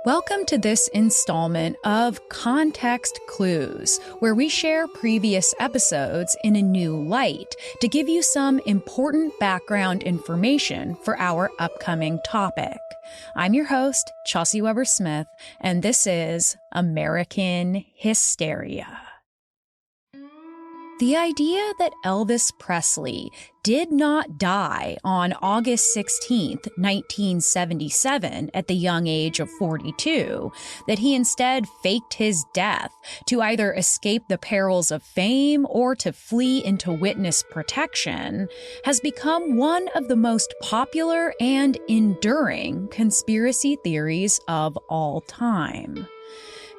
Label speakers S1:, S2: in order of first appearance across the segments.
S1: Welcome to this installment of Context Clues, where we share previous episodes in a new light to give you some important background information for our upcoming topic. I'm your host, Chelsey Weber-Smith, and this is American Hysteria. The idea that Elvis Presley did not die on August 16, 1977, at the young age of 42, that he instead faked his death to either escape the perils of fame or to flee into witness protection, has become one of the most popular and enduring conspiracy theories of all time.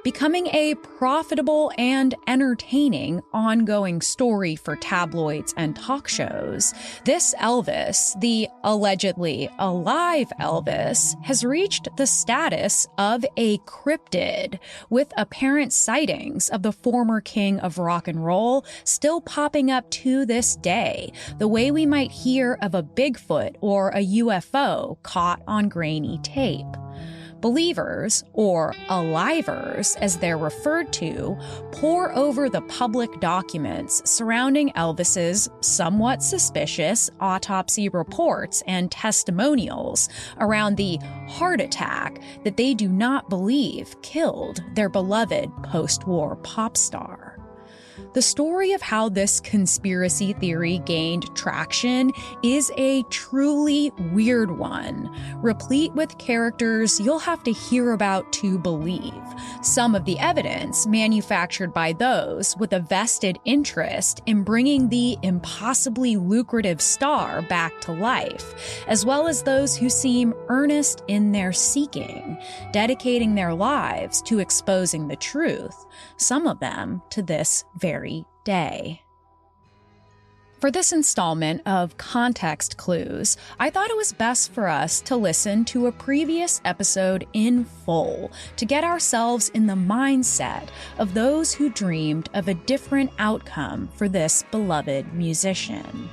S1: Becoming a profitable and entertaining ongoing story for tabloids and talk shows, this Elvis, the allegedly alive Elvis, has reached the status of a cryptid, with apparent sightings of the former king of rock and roll still popping up to this day, the way we might hear of a Bigfoot or a UFO caught on grainy tape. Believers, or alivers as they're referred to, pore over the public documents surrounding Elvis's somewhat suspicious autopsy reports and testimonials around the heart attack that they do not believe killed their beloved post-war pop star. The story of how this conspiracy theory gained traction is a truly weird one, replete with characters you'll have to hear about to believe. Some of the evidence manufactured by those with a vested interest in bringing the impossibly lucrative star back to life, as well as those who seem earnest in their seeking, dedicating their lives to exposing the truth, some of them to this very day. For this installment of Context Clues, I thought it was best for us to listen to a previous episode in full to get ourselves in the mindset of those who dreamed of a different outcome for this beloved musician.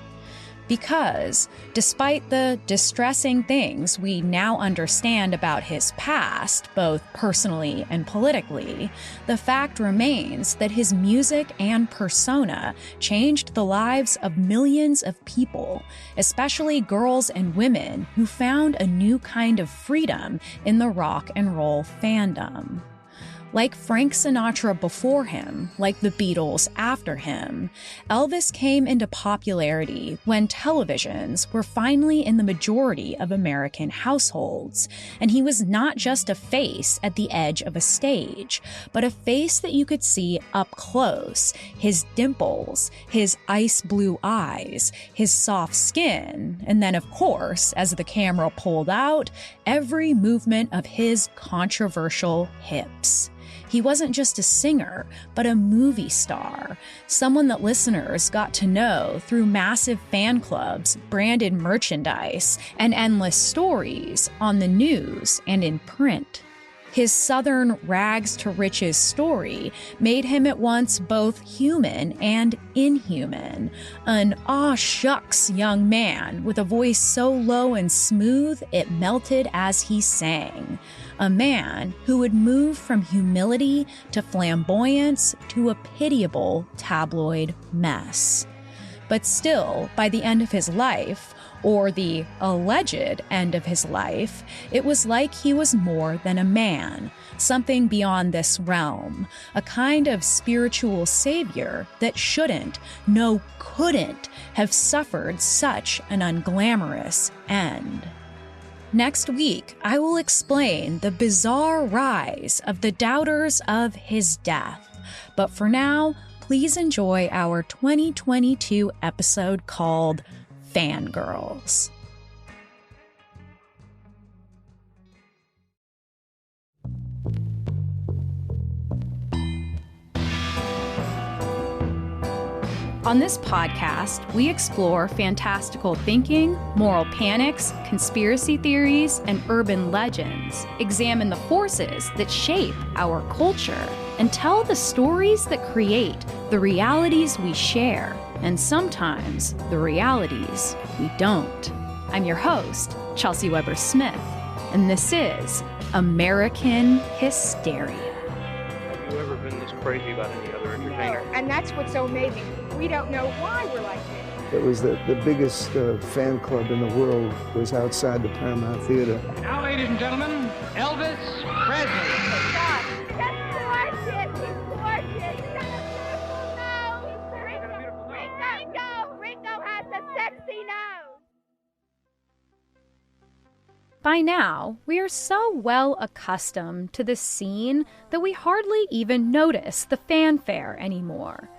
S1: Because, despite the distressing things we now understand about his past, both personally and politically, the fact remains that his music and persona changed the lives of millions of people, especially girls and women who found a new kind of freedom in the rock and roll fandom. Like Frank Sinatra before him, like the Beatles after him, Elvis came into popularity when televisions were finally in the majority of American households, and he was not just a face at the edge of a stage, but a face that you could see up close, his dimples, his ice blue eyes, his soft skin, and then, of course, as the camera pulled out, every movement of his controversial hips. He wasn't just a singer, but a movie star, someone that listeners got to know through massive fan clubs, branded merchandise, and endless stories on the news and in print. His Southern rags to riches story made him at once both human and inhuman, an aw shucks young man with a voice so low and smooth it melted as he sang. A man who would move from humility to flamboyance to a pitiable tabloid mess. But still, by the end of his life, or the alleged end of his life, it was like he was more than a man, something beyond this realm, a kind of spiritual savior that shouldn't, no, couldn't, have suffered such an unglamorous end. Next week, I will explain the bizarre rise of the doubters of his death. But for now, please enjoy our 2022 episode called Fangirls. On this podcast, we explore fantastical thinking, moral panics, conspiracy theories, and urban legends, examine the forces that shape our culture, and tell the stories that create the realities we share, and sometimes the realities we don't. I'm your host, Chelsey Weber-Smith, and this is American hysteria.
S2: Have you ever been this crazy about any other entertainer?
S3: No, and that's what's so amazing. We don't know why we're like this.
S4: It was the biggest fan club in the world was outside the Paramount Theater.
S5: Now, ladies and gentlemen, Elvis Presley.
S3: God, that's gorgeous. He's gorgeous. He's got a beautiful nose. Ringo has a sexy nose.
S1: By now, we are so well accustomed to the scene that we hardly even notice the fanfare anymore.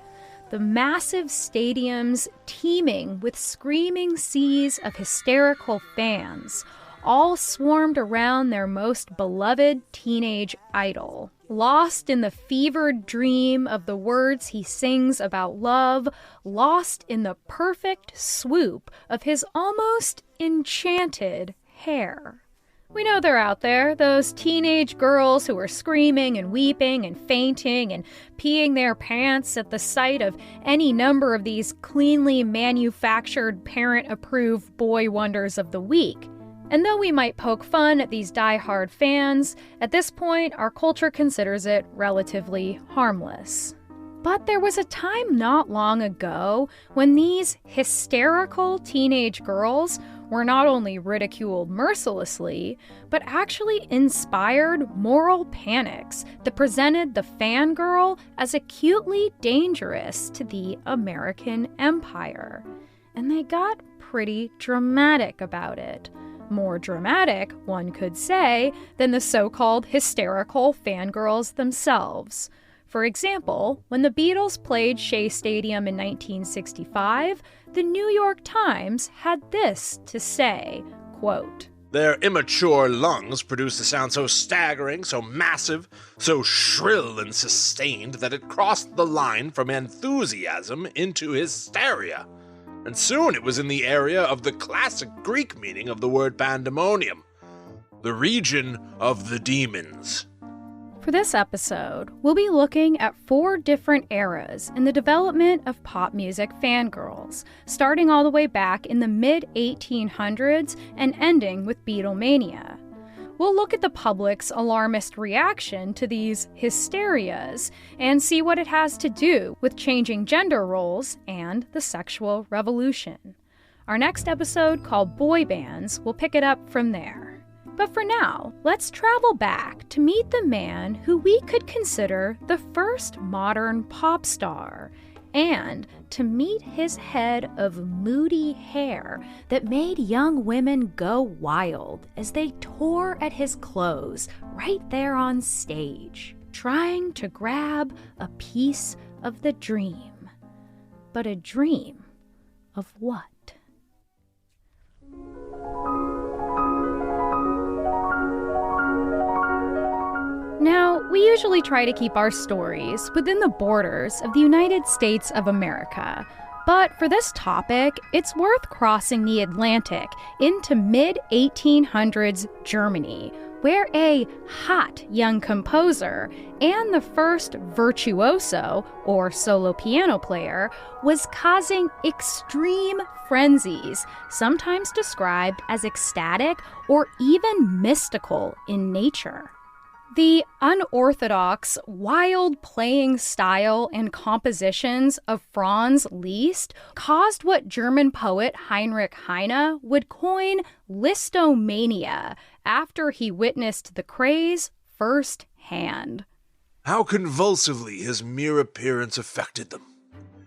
S1: The massive stadiums teeming with screaming seas of hysterical fans, all swarmed around their most beloved teenage idol, lost in the fevered dream of the words he sings about love, lost in the perfect swoop of his almost enchanted hair. We know they're out there, those teenage girls who are screaming and weeping and fainting and peeing their pants at the sight of any number of these cleanly manufactured, parent-approved boy wonders of the week. And though we might poke fun at these die-hard fans, at this point our culture considers it relatively harmless. But there was a time not long ago when these hysterical teenage girls were not only ridiculed mercilessly, but actually inspired moral panics that presented the fangirl as acutely dangerous to the American empire. And they got pretty dramatic about it. More dramatic, one could say, than the so-called hysterical fangirls themselves. For example, when the Beatles played Shea Stadium in 1965, the New York Times had this to say, quote,
S6: "Their immature lungs produced a sound so staggering, so massive, so shrill and sustained that it crossed the line from enthusiasm into hysteria. And soon it was in the area of the classic Greek meaning of the word pandemonium, the region of the demons."
S1: For this episode, we'll be looking at 4 different eras in the development of pop music fangirls, starting all the way back in the mid-1800s and ending with Beatlemania. We'll look at the public's alarmist reaction to these hysterias and see what it has to do with changing gender roles and the sexual revolution. Our next episode, called Boy Bands, will pick it up from there. But for now, let's travel back to meet the man who we could consider the first modern pop star, and to meet his head of moody hair that made young women go wild as they tore at his clothes right there on stage, trying to grab a piece of the dream. But a dream of what? Now, we usually try to keep our stories within the borders of the United States of America. But for this topic, it's worth crossing the Atlantic into mid-1800s Germany, where a hot young composer and the first virtuoso, or solo piano player, was causing extreme frenzies, sometimes described as ecstatic or even mystical in nature. The unorthodox, wild playing style and compositions of Franz Liszt caused what German poet Heinrich Heine would coin Listomania after he witnessed the craze firsthand.
S6: How convulsively his mere appearance affected them.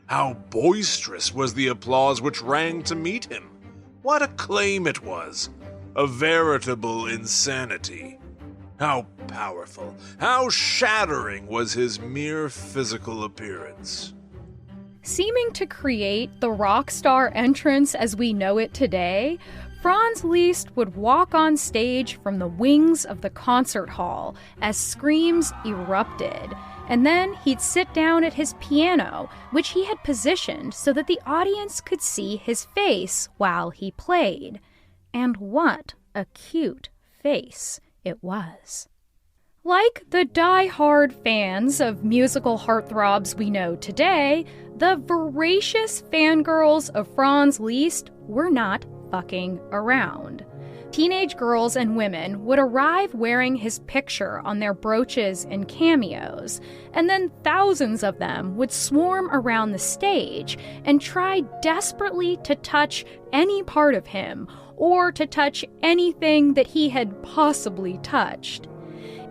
S6: How boisterous was the applause which rang to meet him. What acclaim it was! A veritable insanity. How powerful, how shattering was his mere physical appearance.
S1: Seeming to create the rock star entrance as we know it today, Franz Liszt would walk on stage from the wings of the concert hall as screams erupted, and then he'd sit down at his piano, which he had positioned so that the audience could see his face while he played. And what a cute face it was. Like the die-hard fans of musical heartthrobs we know today, the voracious fangirls of Franz Liszt were not fucking around. teenage girls and women would arrive wearing his picture on their brooches and cameos, and then thousands of them would swarm around the stage and try desperately to touch any part of him or to touch anything that he had possibly touched.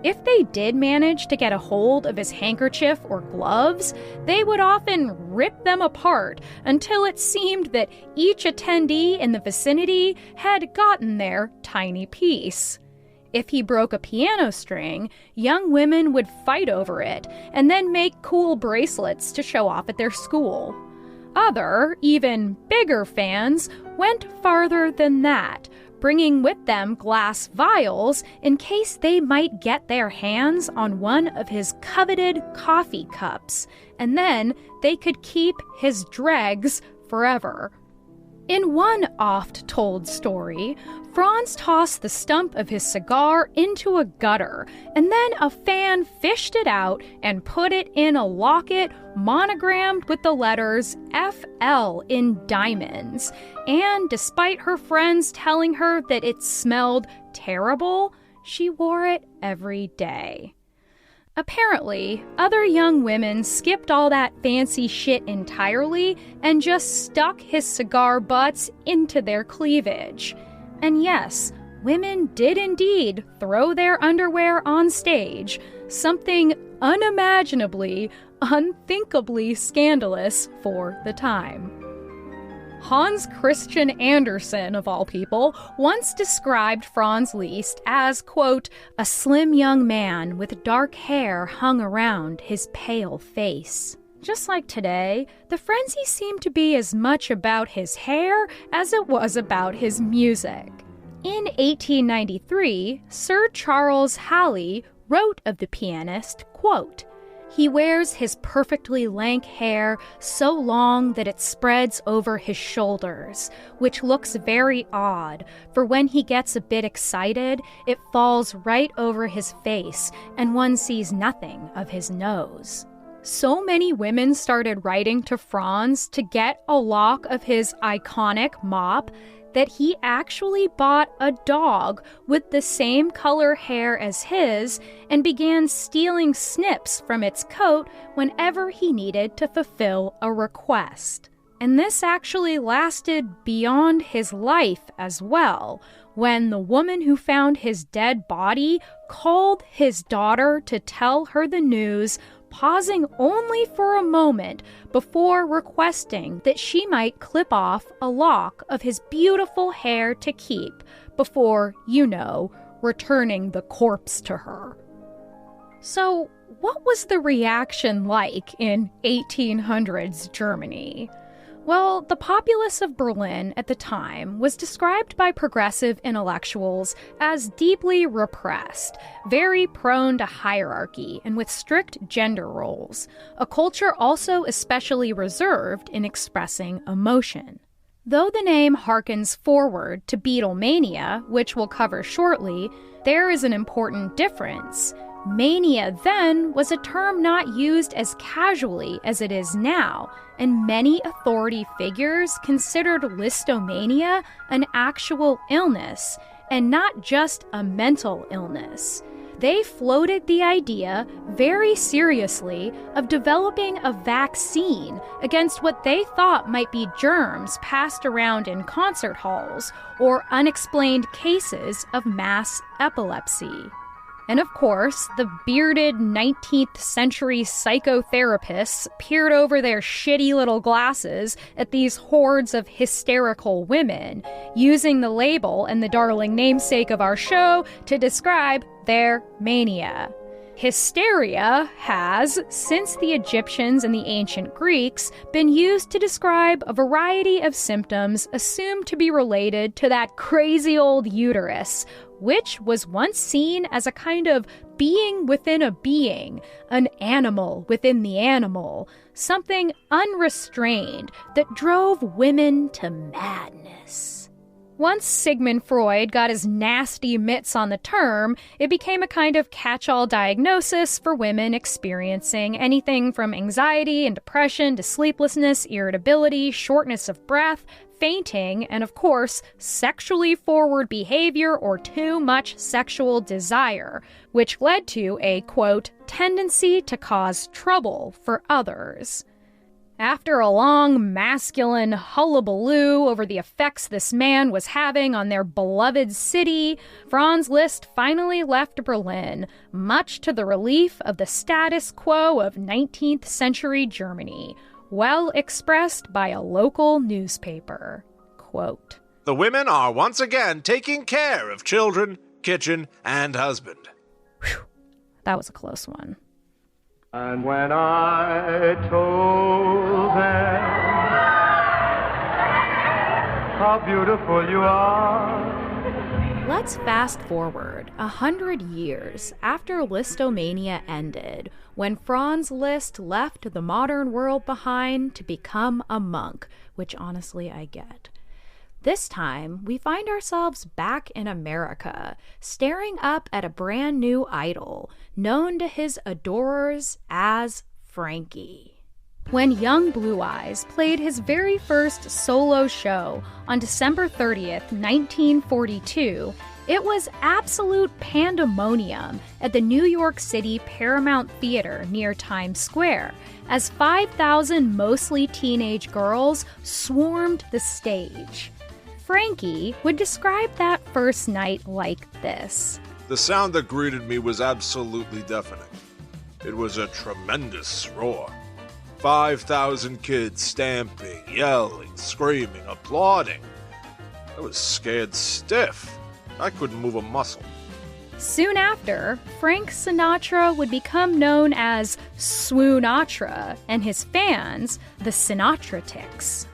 S1: If they did manage to get a hold of his handkerchief or gloves, they would often rip them apart until it seemed that each attendee in the vicinity had gotten their tiny piece. If he broke a piano string, young women would fight over it and then make cool bracelets to show off at their school. Other, even bigger fans went farther than that, bringing with them glass vials in case they might get their hands on one of his coveted coffee cups, and then they could keep his dregs forever. In one oft-told story, Franz tossed the stump of his cigar into a gutter, and then a fan fished it out and put it in a locket monogrammed with the letters FL in diamonds. And despite her friends telling her that it smelled terrible, she wore it every day. Apparently, other young women skipped all that fancy shit entirely and just stuck his cigar butts into their cleavage. And yes, women did indeed throw their underwear on stage, something unimaginably, unthinkably scandalous for the time. Hans Christian Andersen, of all people, once described Franz Liszt as, quote, a slim young man with dark hair hung around his pale face. Just like today, the frenzy seemed to be as much about his hair as it was about his music. In 1893, Sir Charles Halley wrote of the pianist, quote, he wears his perfectly lank hair so long that it spreads over his shoulders, which looks very odd, for when he gets a bit excited, it falls right over his face, and one sees nothing of his nose. So many women started writing to Franz to get a lock of his iconic mop that he actually bought a dog with the same color hair as his and began stealing snips from its coat whenever he needed to fulfill a request. And this actually lasted beyond his life as well, when the woman who found his dead body called his daughter to tell her the news, pausing only for a moment before requesting that she might clip off a lock of his beautiful hair to keep before, returning the corpse to her. So, what was the reaction like in 1800s Germany? Well, the populace of Berlin at the time was described by progressive intellectuals as deeply repressed, very prone to hierarchy, and with strict gender roles, a culture also especially reserved in expressing emotion. Though the name harkens forward to Beatlemania, which we'll cover shortly, there is an important difference. Mania then was a term not used as casually as it is now, and many authority figures considered listomania an actual illness, and not just a mental illness. They floated the idea very seriously of developing a vaccine against what they thought might be germs passed around in concert halls or unexplained cases of mass epilepsy. And of course, the bearded 19th century psychotherapists peered over their shitty little glasses at these hordes of hysterical women, using the label and the darling namesake of our show to describe their mania. Hysteria has, since the Egyptians and the ancient Greeks, been used to describe a variety of symptoms assumed to be related to that crazy old uterus, which was once seen as a kind of being within a being, an animal within the animal, something unrestrained that drove women to madness. Once Sigmund Freud got his nasty mitts on the term, it became a kind of catch-all diagnosis for women experiencing anything from anxiety and depression to sleeplessness, irritability, shortness of breath, fainting, and of course, sexually forward behavior or too much sexual desire, which led to a, quote, tendency to cause trouble for others. After a long masculine hullabaloo over the effects this man was having on their beloved city, Franz Liszt finally left Berlin, much to the relief of the status quo of 19th century Germany, well expressed by a local newspaper. Quote,
S6: "The women are once again taking care of children, kitchen, and husband."
S1: Whew, that was a close one.
S7: And when I told them how beautiful you are.
S1: Let's fast forward 100 years after Listomania ended, when Franz Liszt left the modern world behind to become a monk, which honestly I get. This time, we find ourselves back in America, staring up at a brand new idol, known to his adorers as Frankie. When Young Blue Eyes played his very first solo show on December 30th, 1942, it was absolute pandemonium at the New York City Paramount Theater near Times Square, as 5,000 mostly teenage girls swarmed the stage. Frankie would describe that first night like this.
S6: "The sound that greeted me was absolutely deafening. It was a tremendous roar. 5,000 kids stamping, yelling, screaming, applauding. I was scared stiff. I couldn't move a muscle."
S1: Soon after, Frank Sinatra would become known as Swoonatra, and his fans, the Sinatratics.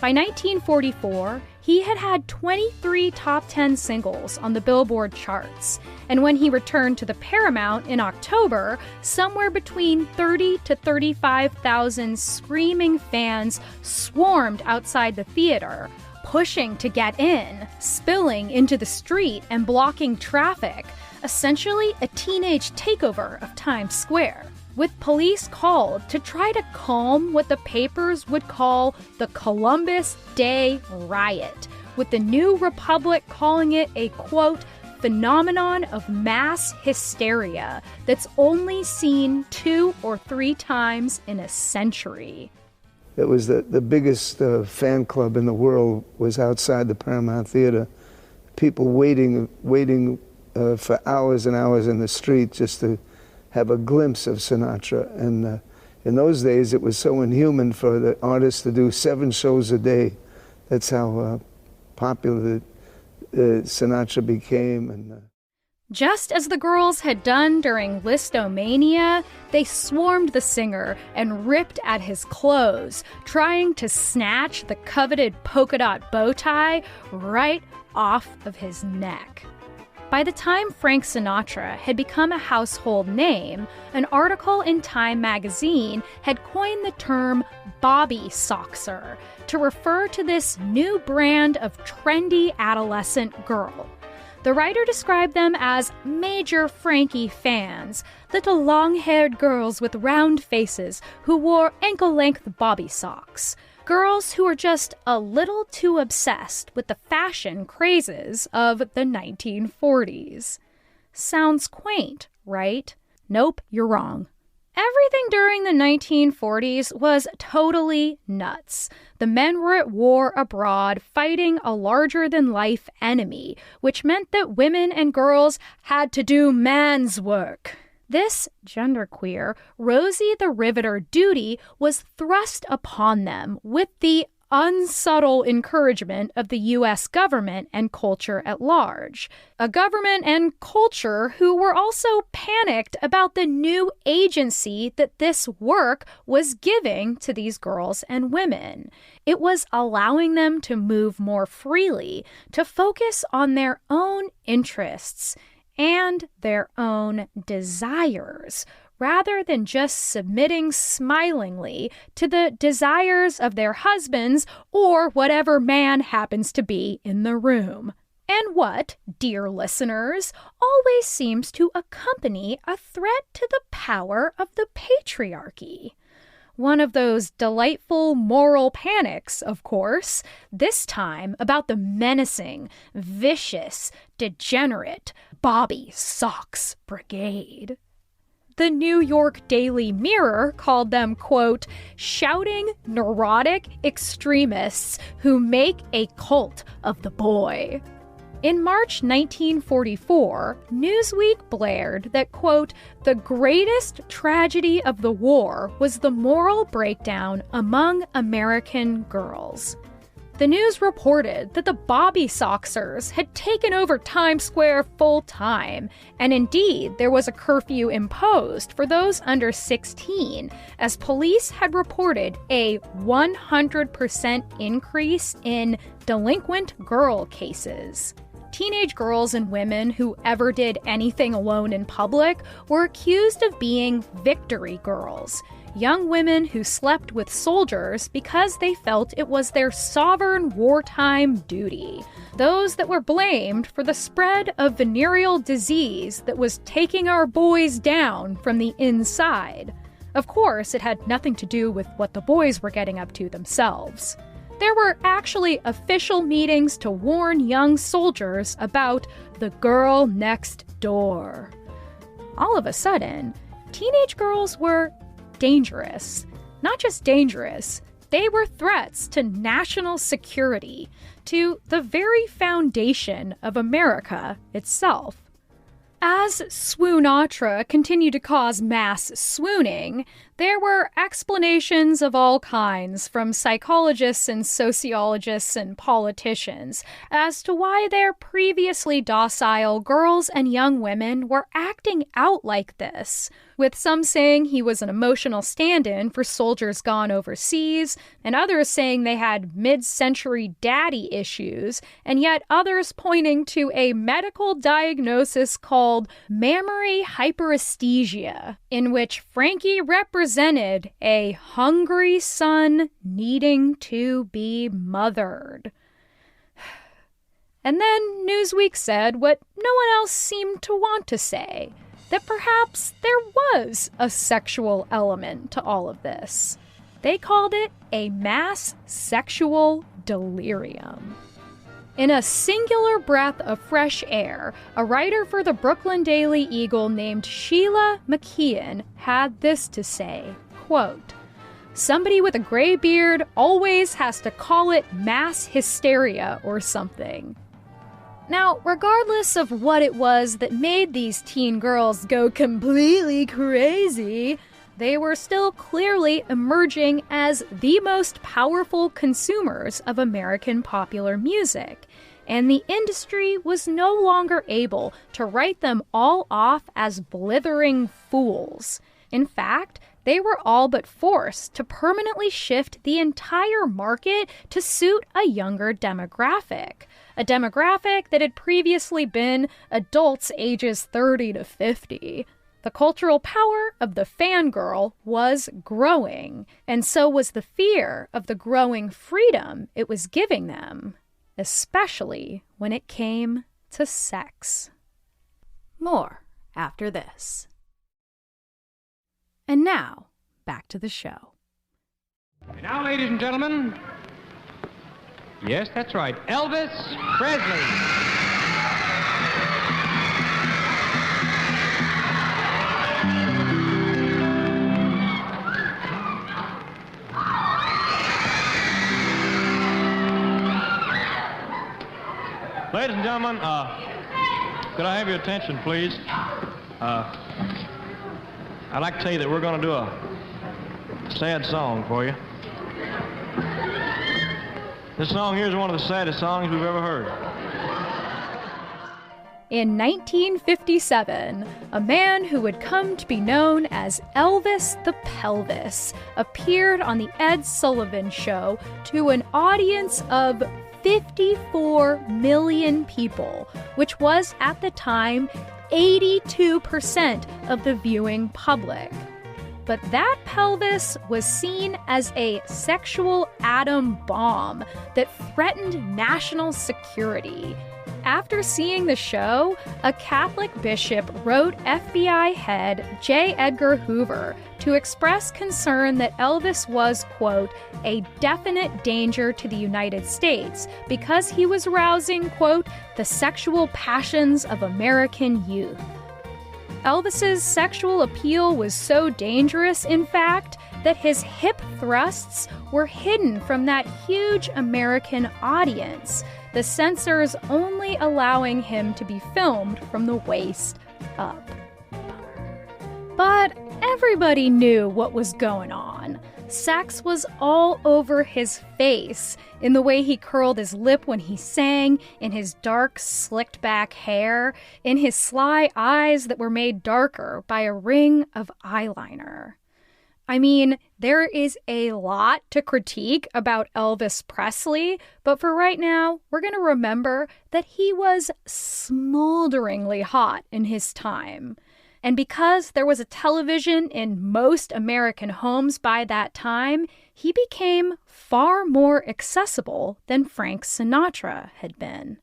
S1: By 1944, he had 23 top 10 singles on the Billboard charts, and when he returned to the Paramount in October, somewhere between 30 to 35,000 screaming fans swarmed outside the theater, pushing to get in, spilling into the street and blocking traffic, essentially a teenage takeover of Times Square, with police called to try to calm what the papers would call the Columbus Day Riot, with the New Republic calling it a, quote, phenomenon of mass hysteria that's only seen 2 or 3 times in a century.
S4: It was the biggest fan club in the world was outside the Paramount Theater. People waiting for hours and hours in the street just to have a glimpse of Sinatra. And in those days, it was so inhuman for the artists to do 7 shows a day. That's how popular Sinatra became. And
S1: just as the girls had done during Listomania, they swarmed the singer and ripped at his clothes, trying to snatch the coveted polka dot bow tie right off of his neck. By the time Frank Sinatra had become a household name, an article in Time magazine had coined the term Bobby Soxer to refer to this new brand of trendy adolescent girl. The writer described them as major Frankie fans, little long-haired girls with round faces who wore ankle-length bobby socks. Girls who were just a little too obsessed with the fashion crazes of the 1940s. Sounds quaint, right? Nope, you're wrong. Everything during the 1940s was totally nuts. The men were at war abroad, fighting a larger-than-life enemy, which meant that women and girls had to do man's work. This genderqueer, Rosie the Riveter duty was thrust upon them with the unsubtle encouragement of the U.S. government and culture at large. A government and culture who were also panicked about the new agency that this work was giving to these girls and women. It was allowing them to move more freely, to focus on their own interests and their own desires, rather than just submitting smilingly to the desires of their husbands or whatever man happens to be in the room. And what, dear listeners, always seems to accompany a threat to the power of the patriarchy? One of those delightful moral panics, of course, this time about the menacing, vicious, degenerate Bobby Sox Brigade. The New York Daily Mirror called them, quote, shouting, neurotic extremists who make a cult of the boy. In March 1944, Newsweek blared that, quote, the greatest tragedy of the war was the moral breakdown among American girls. The news reported that the Bobby Soxers had taken over Times Square full-time, and indeed there was a curfew imposed for those under 16, as police had reported a 100% increase in delinquent girl cases. Teenage girls and women who ever did anything alone in public were accused of being victory girls, young women who slept with soldiers because they felt it was their sovereign wartime duty, those that were blamed for the spread of venereal disease that was taking our boys down from the inside. Of course, it had nothing to do with what the boys were getting up to themselves. There were actually official meetings to warn young soldiers about the girl next door. All of a sudden, teenage girls were dangerous. Not just dangerous, they were threats to national security, to the very foundation of America itself. As swoonatra continued to cause mass swooning, there were explanations of all kinds from psychologists and sociologists and politicians as to why their previously docile girls and young women were acting out like this, with some saying he was an emotional stand-in for soldiers gone overseas, and others saying they had mid-century daddy issues, and yet others pointing to a medical diagnosis called mammary hyperesthesia, in which Frankie represented a hungry son needing to be mothered. And then Newsweek said what no one else seemed to want to say, that perhaps there was a sexual element to all of this. They called it a mass sexual delirium. In a singular breath of fresh air, a writer for the Brooklyn Daily Eagle named Sheila McKeon had this to say, quote, somebody with a gray beard always has to call it mass hysteria or something. Now, regardless of what it was that made these teen girls go completely crazy, they were still clearly emerging as the most powerful consumers of American popular music, and the industry was no longer able to write them all off as blithering fools. In fact, they were all but forced to permanently shift the entire market to suit a younger demographic, a demographic that had previously been adults ages 30 to 50. The cultural power of the fangirl was growing, and so was the fear of the growing freedom it was giving them, especially when it came to sex. More after this. And now, back to the show.
S5: And now, ladies and gentlemen, yes, that's right, Elvis Presley. Ladies and gentlemen, could I have your attention, please? I'd like to tell you that we're going to do a sad song for you. This song here is one of the saddest songs we've ever heard.
S1: In 1957, a man who would come to be known as Elvis the Pelvis appeared on the Ed Sullivan Show to an audience of 54 million people, which was at the time 82% of the viewing public. But that pelvis was seen as a sexual atom bomb that threatened national security. after seeing the show, a Catholic bishop wrote FBI head J. Edgar Hoover to express concern that Elvis was, quote, a definite danger to the United States because he was rousing, quote, the sexual passions of American youth. Elvis's sexual appeal was so dangerous, in fact, that his hip thrusts were hidden from that huge American audience, the censors only allowing him to be filmed from the waist up. But everybody knew what was going on. Sex was all over his face, in the way he curled his lip when he sang, in his dark, slicked-back hair, in his sly eyes that were made darker by a ring of eyeliner. I mean, there is a lot to critique about Elvis Presley, but for right now, we're going to remember that he was smolderingly hot in his time. And because there was a television in most American homes by that time, he became far more accessible than Frank Sinatra had been.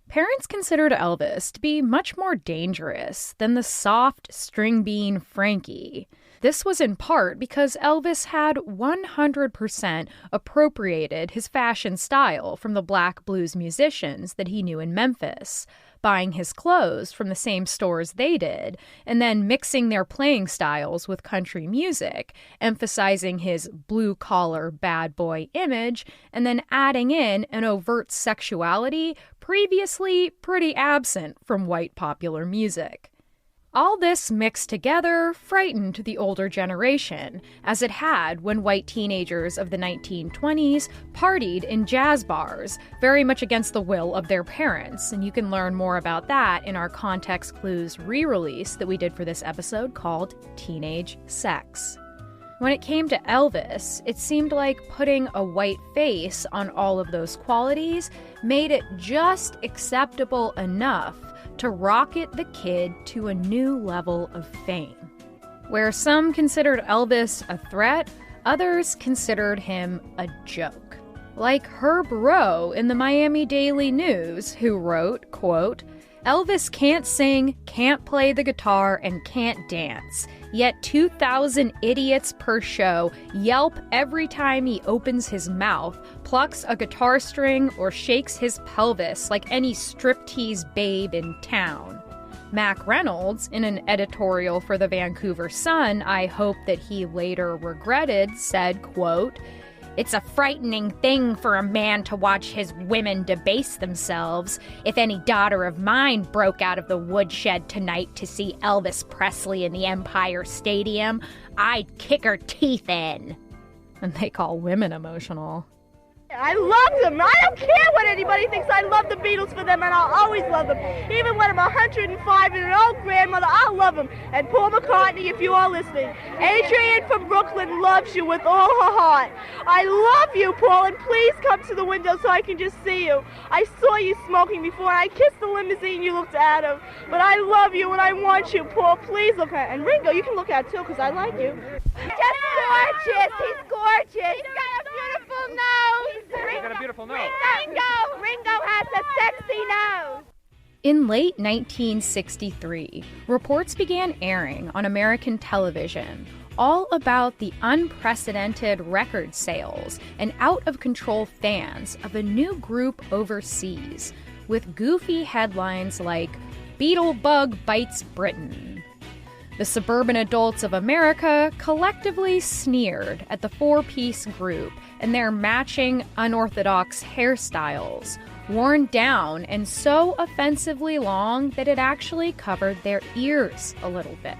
S1: Parents considered Elvis to be much more dangerous than the soft string bean Frankie. This was in part because Elvis had 100% appropriated his fashion style from the black blues musicians that he knew in Memphis, buying his clothes from the same stores they did, and then mixing their playing styles with country music, emphasizing his blue-collar bad boy image, and then adding in an overt sexuality previously pretty absent from white popular music. All this mixed together frightened the older generation, as it had when white teenagers of the 1920s partied in jazz bars, very much against the will of their parents, and you can learn more about that in our Context Clues re-release that we did for this episode called Teenage Sex. When it came to Elvis, it seemed like putting a white face on all of those qualities made it just acceptable enough to rocket the kid to a new level of fame. Where some considered Elvis a threat, others considered him a joke. Like Herb Rowe in the Miami Daily News, who wrote, quote, Elvis can't sing, can't play the guitar, and can't dance. Yet 2,000 idiots per show yelp every time he opens his mouth, plucks a guitar string, or shakes his pelvis like any striptease babe in town. Mac Reynolds, in an editorial for the Vancouver Sun I hope that he later regretted, said, quote, It's a frightening thing for a man to watch his women debase themselves. If any daughter of mine broke out of the woodshed tonight to see Elvis Presley in the Empire Stadium, I'd kick her teeth in. And they call women emotional.
S3: I love them. I don't care what anybody thinks. I love the Beatles for them, and I'll always love them. Even when I'm 105 and an old grandmother, I'll love them. And Paul McCartney, if you are listening. Adrienne from Brooklyn loves you with all her heart. I love you, Paul, and please come to the window so I can just see you. I saw you smoking before, and I kissed the limousine you looked out of. But I love you, and I want you, Paul. Please look at it. And Ringo, you can look at it, too, because I like you. Just gorgeous. He's gorgeous. He's got a beautiful nose.
S2: He's got a beautiful nose.
S3: Ringo has a sexy nose.
S1: In late 1963, reports began airing on American television all about the unprecedented record sales and out-of-control fans of a new group overseas, with goofy headlines like, Beetlebug Bites Britain. The suburban adults of America collectively sneered at the four-piece group and their matching unorthodox hairstyles, worn down and so offensively long that it actually covered their ears a little bit.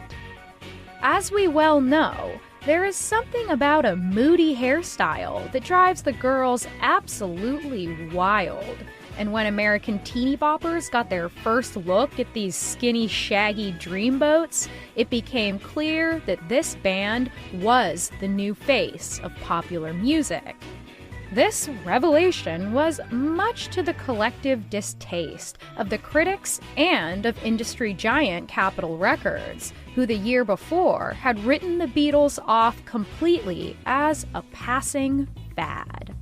S1: As we well know, there is something about a moody hairstyle that drives the girls absolutely wild. And when American teeny boppers got their first look at these skinny, shaggy dreamboats, it became clear that this band was the new face of popular music. This revelation was much to the collective distaste of the critics and of industry giant Capitol Records, who the year before had written the Beatles off completely as a passing fad.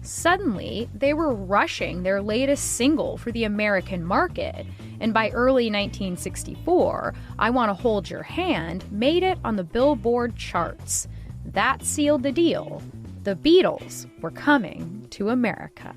S1: Suddenly, they were rushing their latest single for the American market, and by early 1964, I Want to Hold Your Hand made it on the Billboard charts. That sealed the deal. The Beatles were coming to America.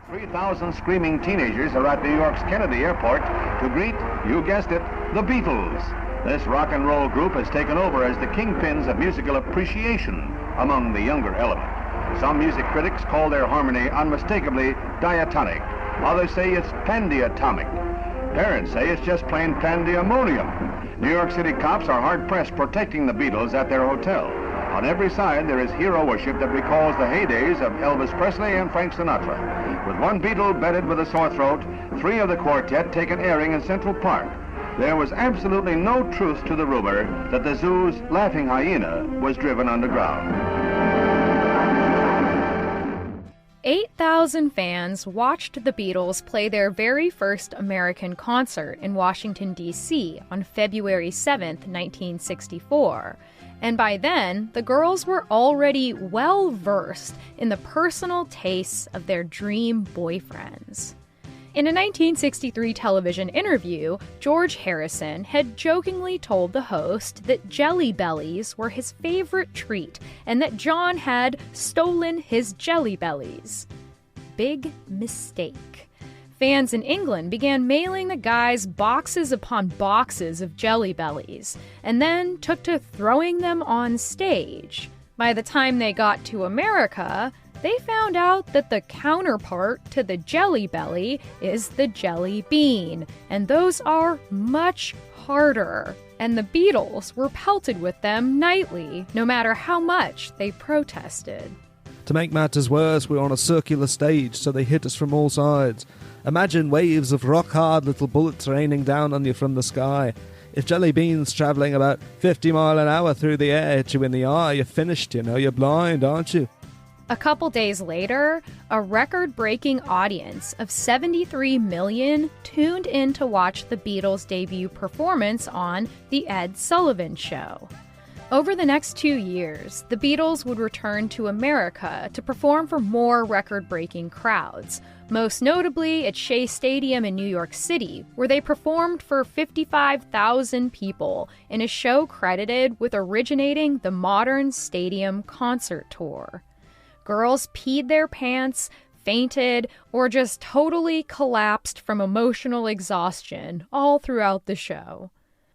S8: 3,000 screaming teenagers are at New York's Kennedy Airport to greet, you guessed it, the Beatles. This rock and roll group has taken over as the kingpins of musical appreciation among the younger element. Some music critics call their harmony unmistakably diatonic. Others say it's pandiatomic. Parents say it's just plain pandemonium. New York City cops are hard-pressed protecting the Beatles at their hotel. On every side, there is hero worship that recalls the heydays of Elvis Presley and Frank Sinatra. With one Beatle bedded with a sore throat, 3 of the quartet take an airing in Central Park. There was absolutely no truth to the rumor that the zoo's laughing hyena was driven underground.
S1: 8,000 fans watched the Beatles play their very first American concert in Washington, D.C. on February 7th, 1964. And by then, the girls were already well versed in the personal tastes of their dream boyfriends. In a 1963 television interview, George Harrison had jokingly told the host that Jelly Bellies were his favorite treat and that John had stolen his Jelly Bellies. Big mistake. Fans in England began mailing the guys boxes upon boxes of Jelly Bellies, and then took to throwing them on stage. By the time they got to America, they found out that the counterpart to the Jelly Belly is the Jelly Bean, and those are much harder. And the Beatles were pelted with them nightly, no matter how much they protested.
S9: To make matters worse, we're on a circular stage, so they hit us from all sides. Imagine waves of rock-hard little bullets raining down on you from the sky. If Jelly Beans travelling about 50 miles an hour through the air hit you in the eye, you're finished, you know, you're blind, aren't you?
S1: A couple days later, a record-breaking audience of 73 million tuned in to watch the Beatles' debut performance on The Ed Sullivan Show. Over the next 2 years, the Beatles would return to America to perform for more record-breaking crowds, most notably at Shea Stadium in New York City, where they performed for 55,000 people in a show credited with originating the modern stadium concert tour. Girls peed their pants, fainted, or just totally collapsed from emotional exhaustion all throughout the show.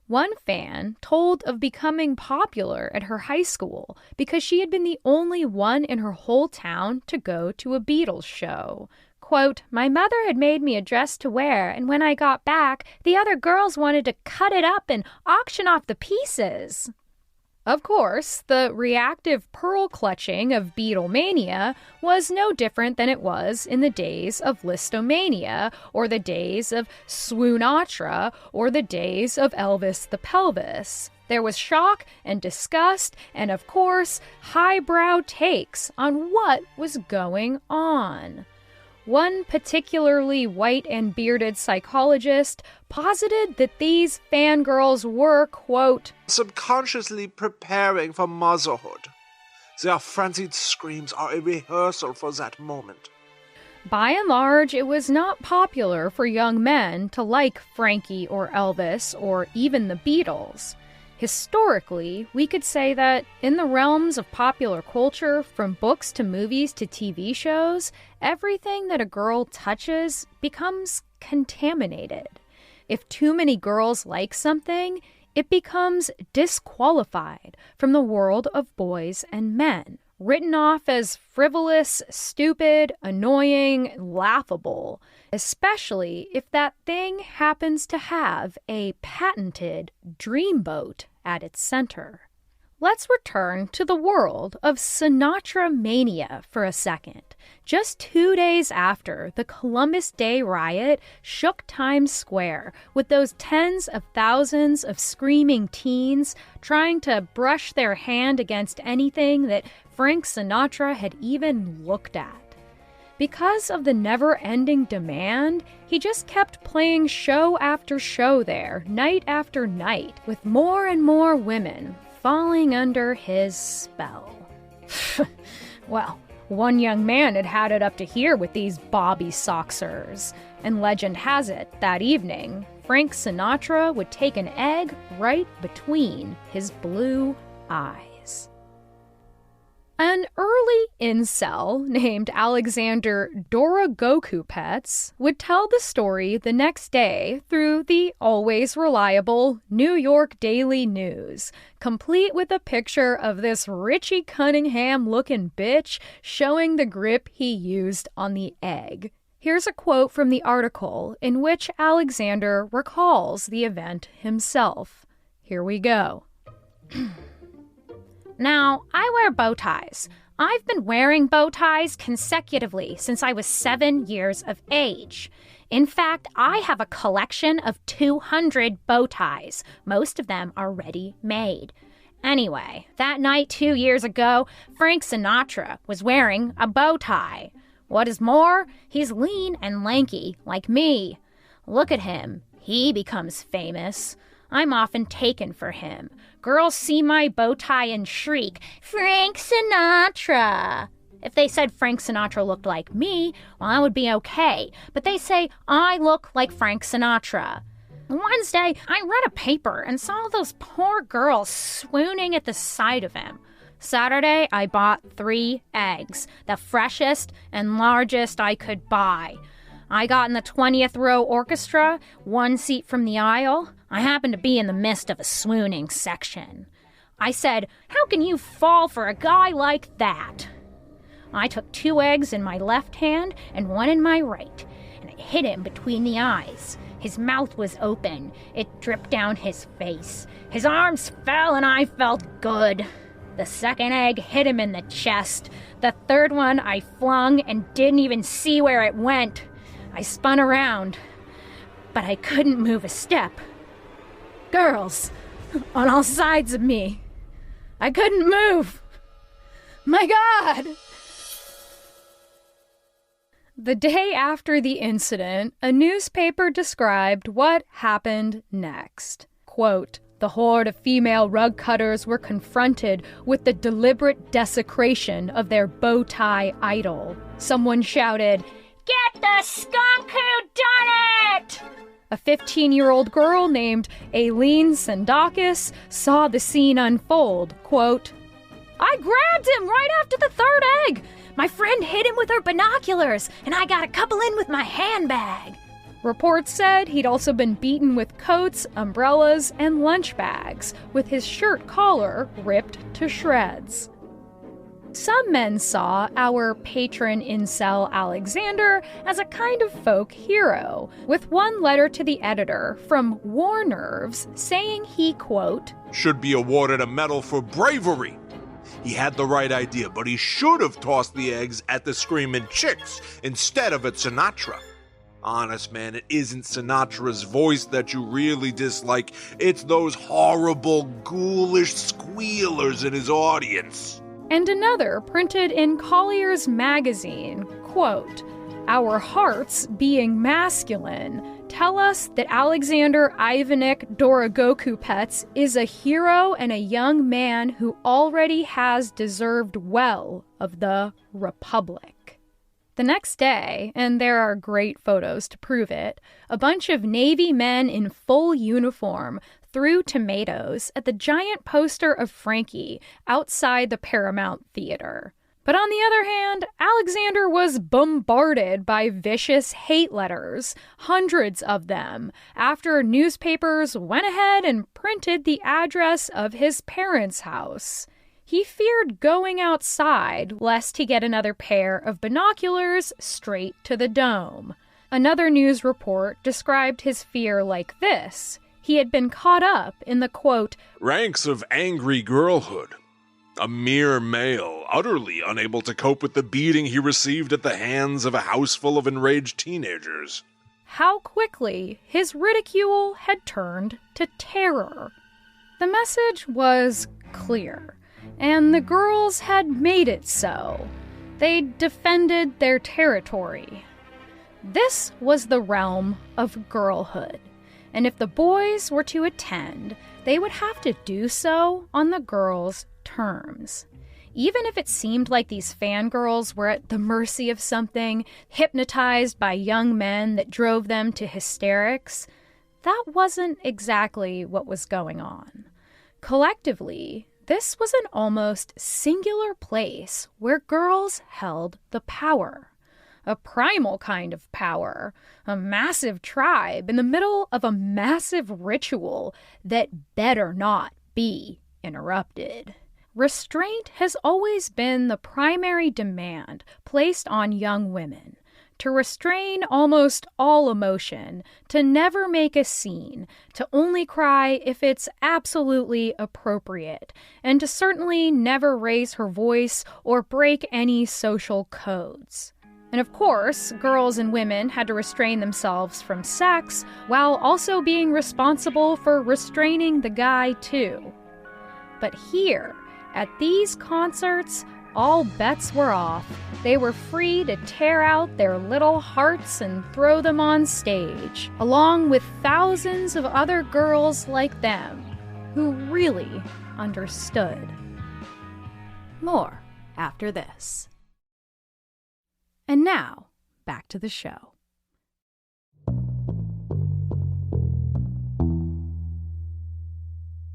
S1: One fan told of becoming popular at her high school because she had been the only one in her whole town to go to a Beatles show. Quote, "My mother had made me a dress to wear, and when I got back, the other girls wanted to cut it up and auction off the pieces." Of course, the reactive pearl-clutching of Beatlemania was no different than it was in the days of Listomania, or the days of Swoonatra, or the days of Elvis the Pelvis. There was shock and disgust, and of course, highbrow takes on what was going on. One particularly white and bearded psychologist posited that these fangirls were, quote,
S6: subconsciously preparing for motherhood. Their frenzied screams are a rehearsal for that moment.
S1: By and large, it was not popular for young men to like Frankie or Elvis or even the Beatles. Historically, we could say that in the realms of popular culture, from books to movies to TV shows, everything that a girl touches becomes contaminated. If too many girls like something, it becomes disqualified from the world of boys and men, written off as frivolous, stupid, annoying, laughable, especially if that thing happens to have a patented dreamboat at its center. Let's return to the world of Sinatra mania for a second. Just 2 days after the Columbus Day riot shook Times Square with those tens of thousands of screaming teens trying to brush their hand against anything that Frank Sinatra had even looked at. Because of the never-ending demand, he just kept playing show after show there, night after night, with more and more women falling under his spell. Well, One young man had it up to here with these Bobby Soxers. And legend has it, that evening, Frank Sinatra would take an egg right between his blue eyes. An early incel named Alexander Dorogokupets would tell the story the next day through the always reliable New York Daily News, complete with a picture of this Richie Cunningham-looking bitch showing the grip he used on the egg. Here's a quote from the article in which Alexander recalls the event himself. Here we go. Now, I wear bow ties. I've been wearing bow ties consecutively since I was 7 years of age. In fact, I have a collection of 200 bow ties. Most of them are ready-made. Anyway, that night 2 years ago, Frank Sinatra was wearing a bow tie. What is more, he's lean and lanky, like me. Look at him. He becomes famous. I'm often taken for him. Girls see my bow tie and shriek, "Frank Sinatra!" If they said Frank Sinatra looked like me, well, that would be okay. But they say I look like Frank Sinatra. Wednesday, I read a paper and saw those poor girls swooning at the sight of him. Saturday, I bought 3 eggs, the freshest and largest I could buy. I got in the 20th row orchestra, 1 seat from the aisle. I happened to be in the midst of a swooning section. I said, "How can you fall for a guy like that?" I took 2 eggs in my left hand and 1 in my right, and I hit him between the eyes. His mouth was open. It dripped down his face. His arms fell and I felt good. The second egg hit him in the chest. The third one I flung and didn't even see where it went. I spun around, but I couldn't move a step. Girls on all sides of me. I couldn't move. My God! The day after the incident, a newspaper described what happened next. Quote, "The horde of female rug cutters were confronted with the deliberate desecration of their bow tie idol. Someone shouted, 'Get the skunk who done it!' A 15-year-old girl named Aileen Sandakis saw the scene unfold. Quote, "I grabbed him right after the 3rd egg. My friend hit him with her binoculars, and I got a couple in with my handbag." Reports said he'd also been beaten with coats, umbrellas, and lunch bags, with his shirt collar ripped to shreds. Some men saw our patron incel Alexander as a kind of folk hero, with one letter to the editor from War Nerves saying he, quote,
S6: "should be awarded a medal for bravery. He had the right idea, but he should have tossed the eggs at the screaming chicks instead of at Sinatra. Honest, man, it isn't Sinatra's voice that you really dislike. It's those horrible, ghoulish squealers in his audience."
S1: And another printed in Collier's magazine, quote, "Our hearts, being masculine, tell us that Alexander Ivanik Dorogokupets is a hero and a young man who already has deserved well of the Republic." The next day, and there are great photos to prove it, a bunch of Navy men in full uniform threw tomatoes at the giant poster of Frankie outside the Paramount Theater. But on the other hand, Alexander was bombarded by vicious hate letters, hundreds of them, after newspapers went ahead and printed the address of his parents' house. He feared going outside lest he get another pair of binoculars straight to the dome. Another news report described his fear like this. He had been caught up in the, quote,
S6: "ranks of angry girlhood. A mere male, utterly unable to cope with the beating he received at the hands of a house full of enraged teenagers."
S1: How quickly his ridicule had turned to terror. The message was clear, and the girls had made it so. They defended their territory. This was the realm of girlhood, and if the boys were to attend, they would have to do so on the girls' terms. even if it seemed like these fangirls were at the mercy of something, hypnotized by young men that drove them to hysterics, that wasn't exactly what was going on. Collectively, this was an almost singular place where girls held the power. A primal kind of power, a massive tribe in the middle of a massive ritual that better not be interrupted. Restraint has always been the primary demand placed on young women, to restrain almost all emotion, to never make a scene, to only cry if it's absolutely appropriate, and to certainly never raise her voice or break any social codes. And of course, girls and women had to restrain themselves from sex while also being responsible for restraining the guy too. But here, at these concerts, all bets were off. They were free to tear out their little hearts and throw them on stage, along with thousands of other girls like them who really understood. More after this. And now, back to the show.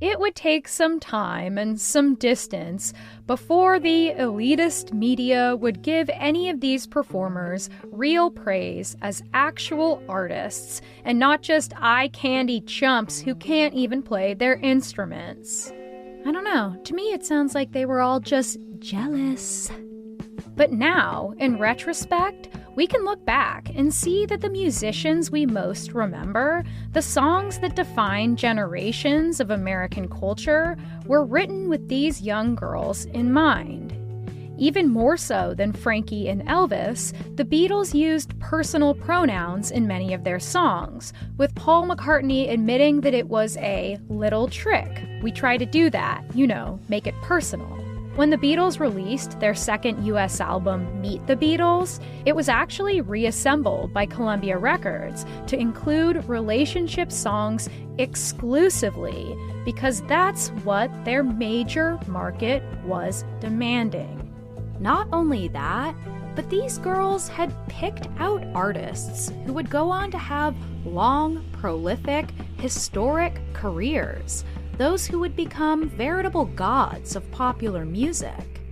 S1: It would take some time and some distance before the elitist media would give any of these performers real praise as actual artists and not just eye-candy chumps who can't even play their instruments. I don't know, to me it sounds like they were all just jealous. But now, in retrospect, we can look back and see that the musicians we most remember, the songs that define generations of American culture, were written with these young girls in mind. Even more so than Frankie and Elvis, the Beatles used personal pronouns in many of their songs, with Paul McCartney admitting that it was a little trick. We try to do that, make it personal. When the Beatles released their second U.S. album, Meet the Beatles, it was actually reassembled by Columbia Records to include relationship songs exclusively because that's what their major market was demanding. Not only that, but these girls had picked out artists who would go on to have long, prolific, historic careers. Those who would become veritable gods of popular music.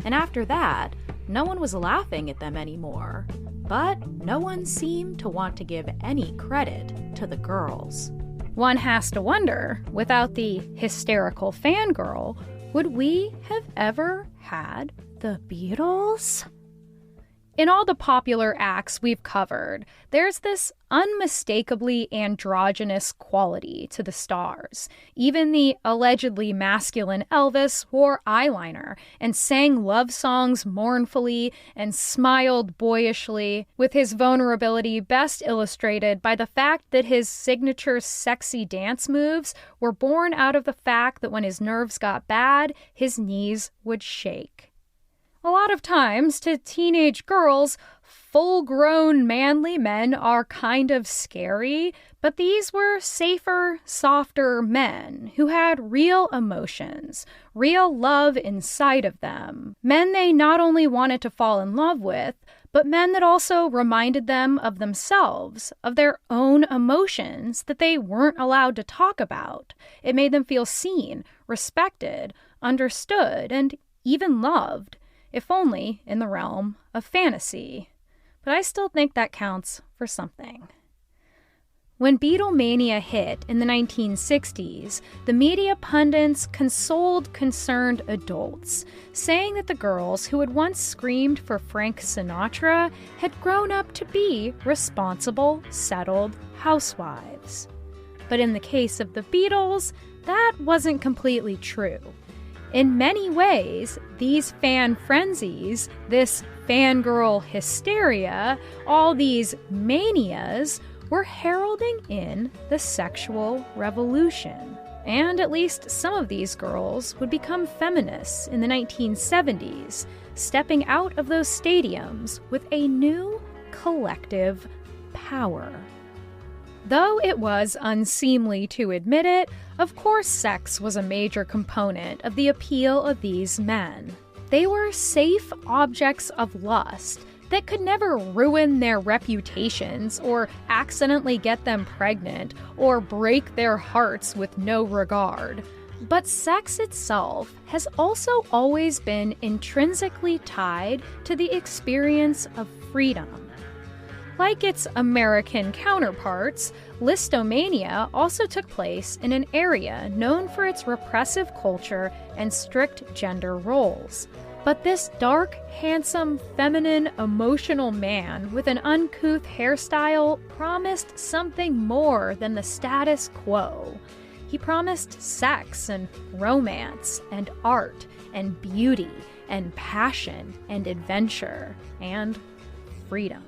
S1: And after that, no one was laughing at them anymore. But no one seemed to want to give any credit to the girls. One has to wonder, without the hysterical fangirl, would we have ever had the Beatles? In all the popular acts we've covered, there's this unmistakably androgynous quality to the stars. Even the allegedly masculine Elvis wore eyeliner and sang love songs mournfully and smiled boyishly, with his vulnerability best illustrated by the fact that his signature sexy dance moves were born out of the fact that when his nerves got bad, his knees would shake. A lot of times, to teenage girls, full-grown manly men are kind of scary, but these were safer, softer men who had real emotions, real love inside of them. Men they not only wanted to fall in love with, but men that also reminded them of themselves, of their own emotions that they weren't allowed to talk about. It made them feel seen, respected, understood, and even loved. If only in the realm of fantasy. But I still think that counts for something. When Beatlemania hit in the 1960s, the media pundits consoled concerned adults, saying that the girls who had once screamed for Frank Sinatra had grown up to be responsible, settled housewives. But in the case of the Beatles, that wasn't completely true. In many ways, these fan frenzies, this fangirl hysteria, all these manias were heralding in the sexual revolution. And at least some of these girls would become feminists in the 1970s, stepping out of those stadiums with a new collective power. Though it was unseemly to admit it, of course sex was a major component of the appeal of these men.
S10: They were safe objects of lust that could never ruin their reputations or accidentally get them pregnant or break their hearts with no regard. But sex itself has also always been intrinsically tied to the experience of freedom. Like its American counterparts, listomania also took place in an area known for its repressive culture and strict gender roles. But this dark, handsome, feminine, emotional man with an uncouth hairstyle promised something more than the status quo. He promised sex and romance and art and beauty and passion and adventure and freedom.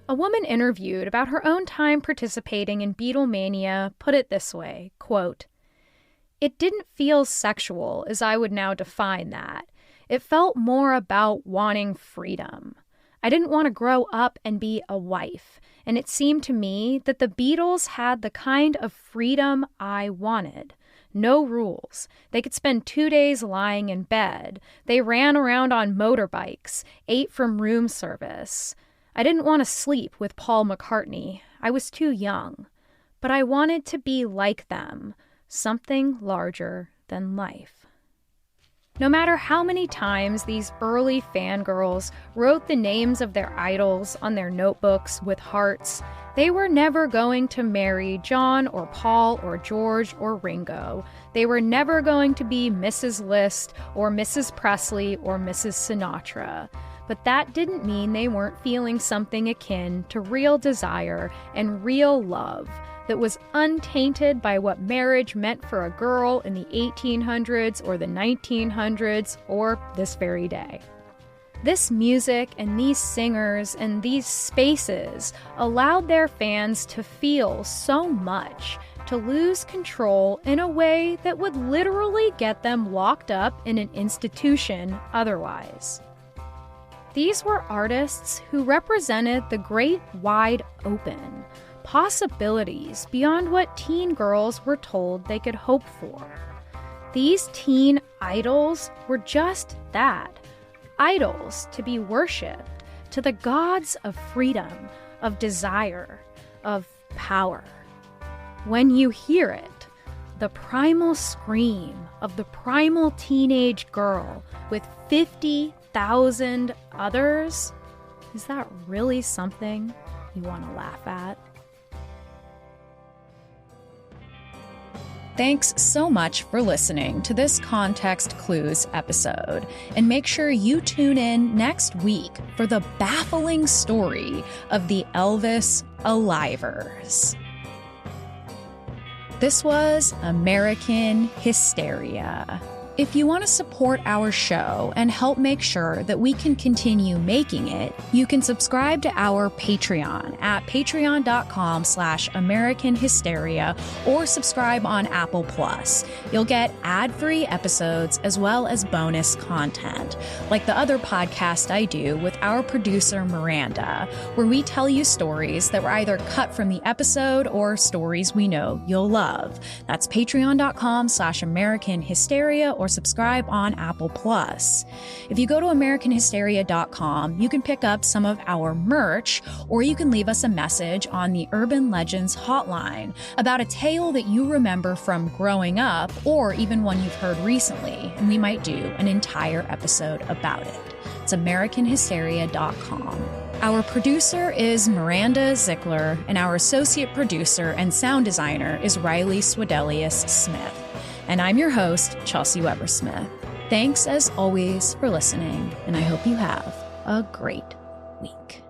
S10: A woman interviewed about her own time participating in Beatlemania put it this way, quote, "It didn't feel sexual as I would now define that. It felt more about wanting freedom. I didn't want to grow up and be a wife, and it seemed to me that the Beatles had the kind of freedom I wanted. No rules. They could spend 2 days lying in bed. They ran around on motorbikes, ate from room service. I didn't want to sleep with Paul McCartney. I was too young. But I wanted to be like them, something larger than life." No matter how many times these early fangirls wrote the names of their idols on their notebooks with hearts, they were never going to marry John or Paul or George or Ringo. They were never going to be Mrs. Liszt or Mrs. Presley or Mrs. Sinatra. But that didn't mean they weren't feeling something akin to real desire and real love that was untainted by what marriage meant for a girl in the 1800s or the 1900s or this very day. This music and these singers and these spaces allowed their fans to feel so much, to lose control in a way that would literally get them locked up in an institution otherwise. These were artists who represented the great wide open, possibilities beyond what teen girls were told they could hope for. These teen idols were just that, idols to be worshipped, to the gods of freedom, of desire, of power. When you hear it, the primal scream of the primal teenage girl with 50,000 others, is that really something you want to laugh at?
S1: Thanks so much for listening to this Context Clues episode, and make sure you tune in next week for the baffling story of the Elvis Alivers. This was American Hysteria. If you want to support our show and help make sure that we can continue making it, you can subscribe to our Patreon at patreon.com/American Hysteria or subscribe on Apple Plus. You'll get ad-free episodes as well as bonus content, like the other podcast I do with our producer Miranda, where we tell you stories that were either cut from the episode or stories we know you'll love. That's patreon.com/American Hysteria or subscribe on Apple Plus. If you go to AmericanHysteria.com, you can pick up some of our merch, or you can leave us a message on the Urban Legends hotline about a tale that you remember from growing up, or even one you've heard recently, and we might do an entire episode about it. It's AmericanHysteria.com. Our producer is Miranda Zickler, and our associate producer and sound designer is Riley Swedelius Smith. And I'm your host, Chelsey Weber-Smith. Thanks as always for listening, and I hope you have a great week.